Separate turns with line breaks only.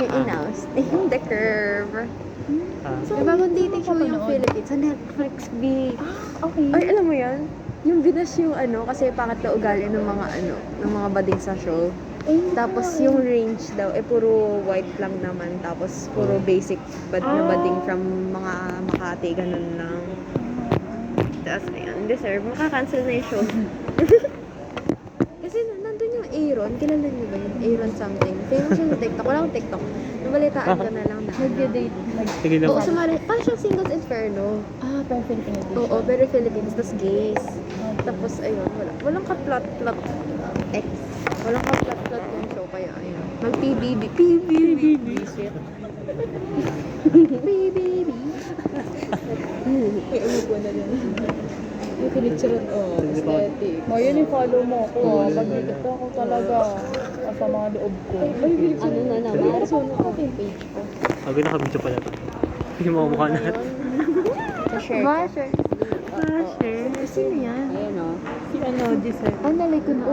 Yung Inaus. The Curve.
So,
Yung bagong dating show
ano
yung Philippines sa Netflix, B.
Okay.
Ay, alam mo yan? Yung binas yung kasi pangit na ugali ng mga ng mga bading sa show. Tapos yung range daw, puro white lang naman. Tapos puro basic na bading from mga Makati, ganun lang. Tapos ayun, deserve. Makakancel na yung show. Kasi nandun yung Aaron, kilala niyo ba yun? Aaron something. Famous siya sa TikTok. Wala akong TikTok. Nabalitaan ko na lang na.
Nagde-date.
Oo,
Sige naman.
sumali. Parang siyang Singles Inferno.
Pero Philippine edition.
Oo, pero Philippines, tapos gays. Tapos ayun, walang ka-plot-plot X. Walang ka-plot-plot yung show, kaya ayun. Mag-PBB. PBB. PBB.
Ay, ano po na din. Yung pinicturean, aesthetic. Ngayon, i-follow mo ako. Pag nakita ko talaga sa mga loob ko. Ay,
Ano na naman? Suno ko yung page ko.
Sabi na kabidyo pala to. Yung mga mukha natin.
Share ko. Share.
Share.
Sino yan?
Si ano, Giselle.
Nalay ko na.